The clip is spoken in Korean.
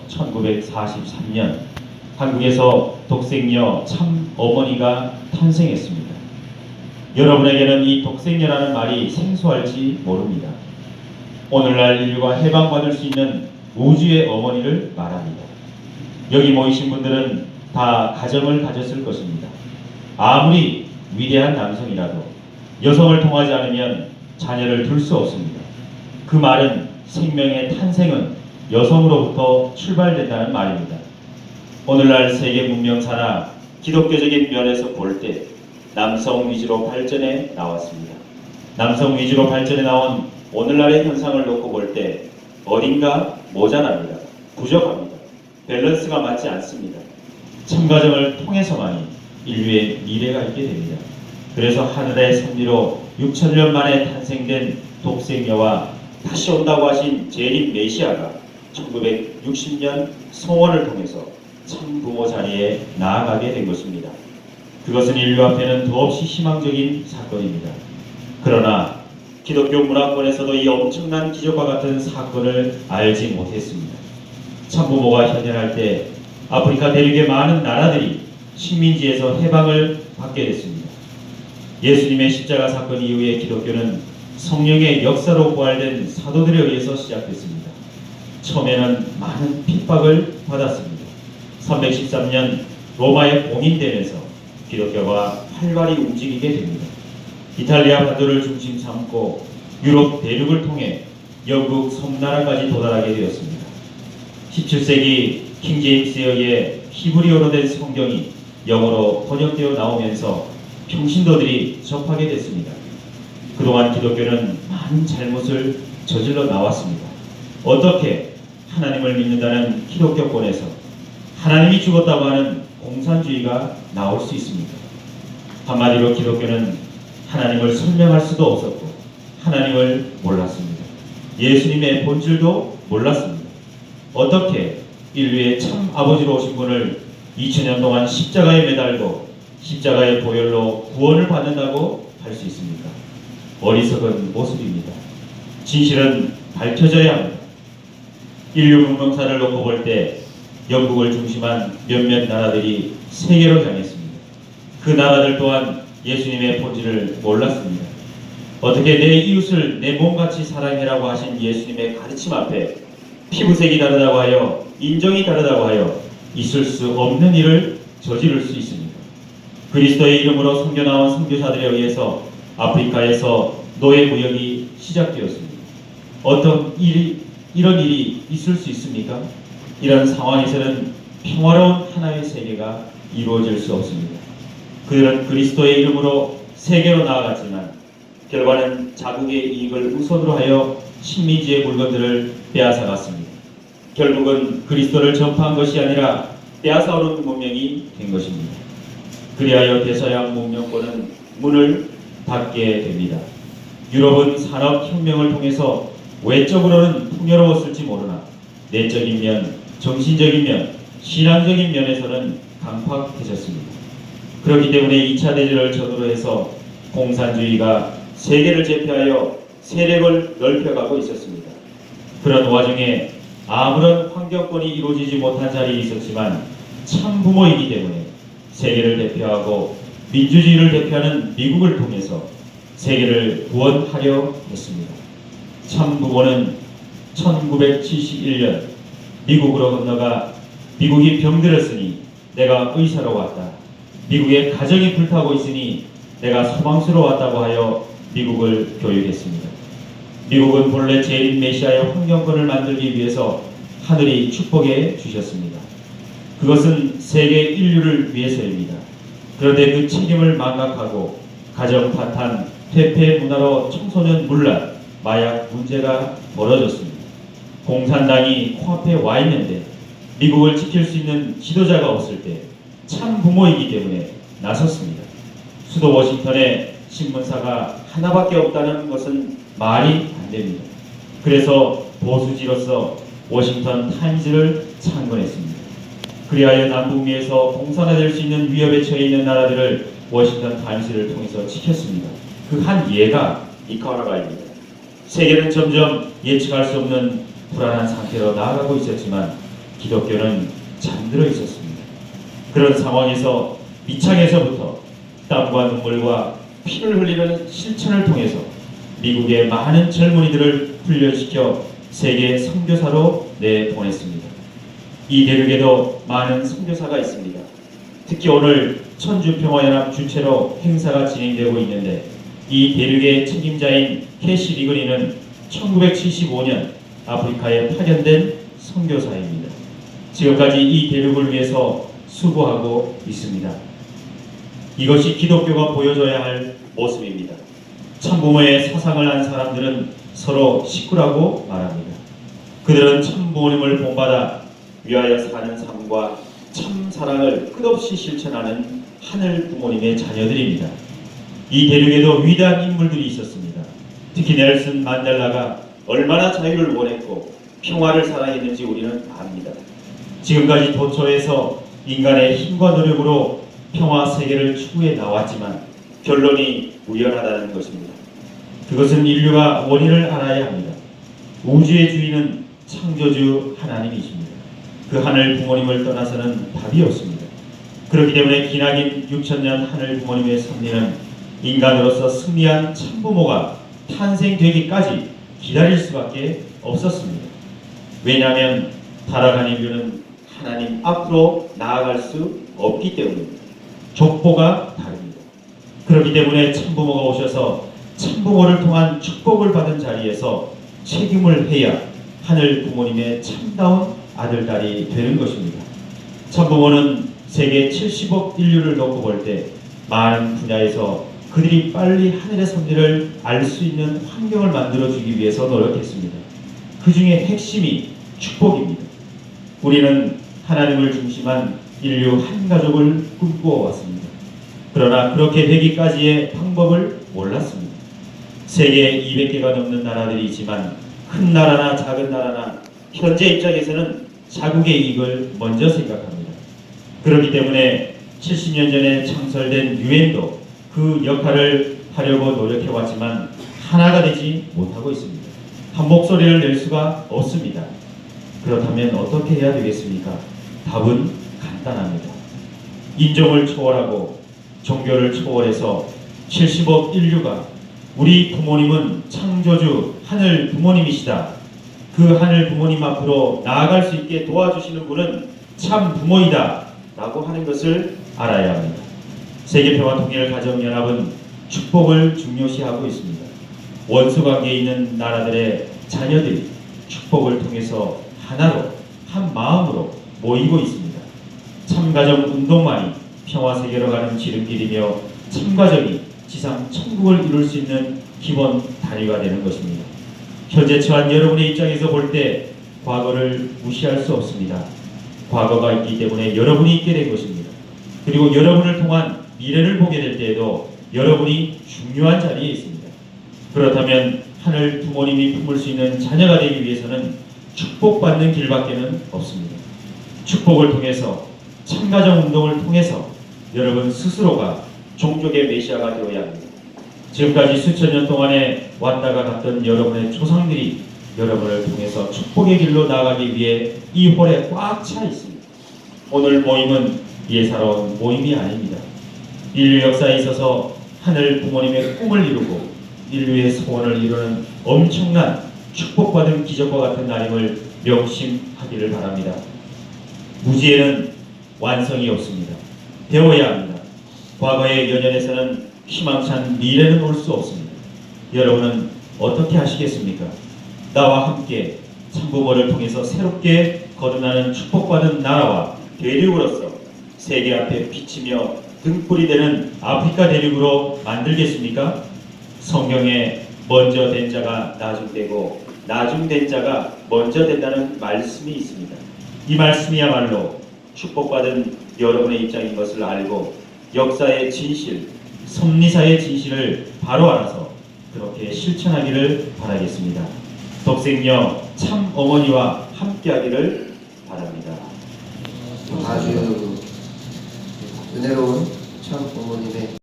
1943년 한국에서 독생녀 참 어머니가 탄생했습니다. 여러분에게는 이 독생녀라는 말이 생소할지 모릅니다. 오늘날 인류가 해방받을 수 있는 우주의 어머니를 말합니다. 여기 모이신 분들은 다 가정을 가졌을 것입니다. 아무리 위대한 남성이라도 여성을 통하지 않으면 자녀를 둘 수 없습니다. 그 말은 생명의 탄생은 여성으로부터 출발된다는 말입니다. 오늘날 세계 문명사나 기독교적인 면에서 볼 때 남성 위주로 발전해 나왔습니다. 남성 위주로 발전해 나온 오늘날의 현상을 놓고 볼 때 어딘가 모자랍니다. 부족합니다. 밸런스가 맞지 않습니다. 참가정을 통해서만이 인류의 미래가 있게 됩니다. 그래서 하늘의 섭리로 6,000년 만에 탄생된 독생녀와 다시 온다고 하신 재림 메시아가 1960년 성원을 통해서 참부모 자리에 나아가게 된 것입니다. 그것은 인류 앞에는 더없이 희망적인 사건입니다. 그러나 기독교 문화권에서도 이 엄청난 기적과 같은 사건을 알지 못했습니다. 참부모가 현현할 때 아프리카 대륙의 많은 나라들이 식민지에서 해방을 받게 됐습니다. 예수님의 십자가 사건 이후에 기독교는 성령의 역사로 부활된 사도들에 의해서 시작됐습니다. 처음에는 많은 핍박을 받았습니다. 313년 로마에 봉인되면서 기독교가 활발히 움직이게 됩니다. 이탈리아 반도를 중심 삼고 유럽 대륙을 통해 영국 섬나라까지 도달하게 되었습니다. 17세기 킹 제임스에 의해 히브리어로 된 성경이 영어로 번역되어 나오면서 평신도들이 접하게 됐습니다. 그동안 기독교는 많은 잘못을 저질러 나왔습니다. 어떻게 하나님을 믿는다는 기독교권에서 하나님이 죽었다고 하는 공산주의가 나올 수 있습니까? 한마디로 기독교는 하나님을 설명할 수도 없었고 하나님을 몰랐습니다. 예수님의 본질도 몰랐습니다. 어떻게 인류의 참 아버지로 오신 분을 2000년 동안 십자가에 매달고 십자가의 보혈로 구원을 받는다고 할 수 있습니까? 어리석은 모습입니다. 진실은 밝혀져야 합니다. 인류 문명사를 놓고 볼 때 영국을 중심한 몇몇 나라들이 세계로 향했습니다. 그 나라들 또한 예수님의 본질을 몰랐습니다. 어떻게 내 이웃을 내 몸같이 사랑해라고 하신 예수님의 가르침 앞에 피부색이 다르다고 하여 인종이 다르다고 하여 있을 수 없는 일을 저지를 수 있습니까? 그리스도의 이름으로 선교 나온 선교사들에 의해서 아프리카에서 노예 무역이 시작되었습니다. 이런 일이 있을 수 있습니까? 이런 상황에서는 평화로운 하나의 세계가 이루어질 수 없습니다. 그들은 그리스도의 이름으로 세계로 나아갔지만 결과는 자국의 이익을 우선으로 하여 식민지의 물건들을 빼앗아갔습니다. 결국은 그리스도를 전파한 것이 아니라 빼앗아오는 문명이 된 것입니다. 그리하여 대서양 문명권은 문을 닫게 됩니다. 유럽은 산업혁명을 통해서 외적으로는 풍요로웠을지 모르나 내적인 면, 정신적인 면, 신앙적인 면에서는 강팍해졌습니다. 그렇기 때문에 2차 대전을 전후로 해서 공산주의가 세계를 제패하여 세력을 넓혀가고 있었습니다. 그런 와중에 아무런 환경권이 이루어지지 못한 자리에 있었지만 참 부모이기 때문에 세계를 대표하고 민주주의를 대표하는 미국을 통해서 세계를 구원하려 했습니다. 참 부모는 1971년 미국으로 건너가 미국이 병들었으니 내가 의사로 왔다. 미국의 가정이 불타고 있으니 내가 소방수로 왔다고 하여 미국을 교육했습니다. 미국은 본래 재림 메시아의 환경권을 만들기 위해서 하늘이 축복해 주셨습니다. 그것은 세계 인류를 위해서입니다. 그런데 그 책임을 망각하고 가정 파탄, 퇴폐 문화로 청소년 문란, 마약 문제가 벌어졌습니다. 공산당이 코앞에 와 있는데 미국을 지킬 수 있는 지도자가 없을 때 참 부모이기 때문에 나섰습니다. 수도 워싱턴에 신문사가 하나밖에 없다는 것은 말이 안 됩니다. 그래서 보수지로서 워싱턴 타임즈를 창건했습니다. 그리하여 남북미에서 공산화될 수 있는 위협에 처해 있는 나라들을 워싱턴 타임즈를 통해서 지켰습니다. 그 한 예가 니카라과입니다. 세계는 점점 예측할 수 없는 불안한 상태로 나아가고 있었지만 기독교는 잠들어 있었습니다. 그런 상황에서 미창에서부터 땀과 눈물과 피를 흘리는 실천을 통해서 미국의 많은 젊은이들을 훈련시켜 세계 선교사로 내보냈습니다. 이 대륙에도 많은 선교사가 있습니다. 특히 오늘 천주평화연합 주최로 행사가 진행되고 있는데 이 대륙의 책임자인 캐시 리그리는 1975년 아프리카에 파견된 선교사입니다. 지금까지 이 대륙을 위해서 수고하고 있습니다. 이것이 기독교가 보여줘야 할 모습입니다. 참부모의 사상을 안 사람들은 서로 식구라고 말합니다. 그들은 참부모님을 본받아 위하여 사는 삶과 참 사랑을 끝없이 실천하는 하늘 부모님의 자녀들입니다. 이 대륙에도 위대한 인물들이 있었습니다. 특히 넬슨 만델라가 얼마나 자유를 원했고 평화를 사랑했는지 우리는 압니다. 지금까지 도처에서 인간의 힘과 노력으로 평화 세계를 추구해 나왔지만 결론이 우연하다는 것입니다. 그것은 인류가 원인을 알아야 합니다. 우주의 주인은 창조주 하나님이십니다. 그 하늘 부모님을 떠나서는 답이 없습니다. 그렇기 때문에 기나긴 6천년 하늘 부모님의 섭리는 인간으로서 승리한 참부모가 탄생되기까지 기다릴 수밖에 없었습니다. 왜냐하면 타락한 인류는 하나님 앞으로 나아갈 수 없기 때문입니다. 족보가 다릅니다. 그렇기 때문에 참부모가 오셔서 참부모를 통한 축복을 받은 자리에서 책임을 해야 하늘 부모님의 참다운 아들, 딸이 되는 것입니다. 참부모는 세계 70억 인류를 놓고 볼 때 많은 분야에서 그들이 빨리 하늘의 섭리를 알 수 있는 환경을 만들어주기 위해서 노력했습니다. 그 중에 핵심이 축복입니다. 우리는 하나님을 중심한 인류 한 가족을 꿈꾸어 왔습니다. 그러나 그렇게 되기까지의 방법을 몰랐습니다. 세계 200개가 넘는 나라들이 있지만 큰 나라나 작은 나라나 현재 입장에서는 자국의 이익을 먼저 생각합니다. 그렇기 때문에 70년 전에 창설된 유엔도 그 역할을 하려고 노력해왔지만 하나가 되지 못하고 있습니다. 한 목소리를 낼 수가 없습니다. 그렇다면 어떻게 해야 되겠습니까? 답은 간단합니다. 인종을 초월하고 종교를 초월해서 70억 인류가 우리 부모님은 창조주 하늘 부모님이시다. 그 하늘 부모님 앞으로 나아갈 수 있게 도와주시는 분은 참 부모이다 라고 하는 것을 알아야 합니다. 세계평화통일가정연합은 축복을 중요시하고 있습니다. 원수관계에 있는 나라들의 자녀들이 축복을 통해서 하나로 한 마음으로 모이고 있습니다. 참가정 운동만이 평화세계로 가는 지름길이며 참가정이 지상 천국을 이룰 수 있는 기본 다리가 되는 것입니다. 현재 처한 여러분의 입장에서 볼 때 과거를 무시할 수 없습니다. 과거가 있기 때문에 여러분이 있게 된 것입니다. 그리고 여러분을 통한 미래를 보게 될 때에도 여러분이 중요한 자리에 있습니다. 그렇다면 하늘 부모님이 품을 수 있는 자녀가 되기 위해서는 축복받는 길밖에는 없습니다. 축복을 통해서 참가정 운동을 통해서 여러분 스스로가 종족의 메시아가 되어야 합니다. 지금까지 수천 년 동안에 왔다가 갔던 여러분의 조상들이 여러분을 통해서 축복의 길로 나아가기 위해 이 홀에 꽉 차 있습니다. 오늘 모임은 예사로운 모임이 아닙니다. 인류 역사에 있어서 하늘 부모님의 꿈을 이루고 인류의 소원을 이루는 엄청난 축복받은 기적과 같은 날임을 명심하기를 바랍니다. 무지에는 완성이 없습니다. 배워야 합니다. 과거의 연연에서는 희망찬 미래는 올 수 없습니다. 여러분은 어떻게 하시겠습니까? 나와 함께 참부모를 통해서 새롭게 거듭나는 축복받은 나라와 대륙으로서 세계 앞에 비치며 등불이 되는 아프리카 대륙으로 만들겠습니까? 성경에 먼저 된 자가 나중되고 나중된 자가 먼저 된다는 말씀이 있습니다. 이 말씀이야말로 축복받은 여러분의 입장인 것을 알고 역사의 진실, 섭리사의 진실을 바로 알아서 그렇게 실천하기를 바라겠습니다. 독생녀 참 어머니와 함께하기를 바랍니다. 아주 은혜로운 참 어머님의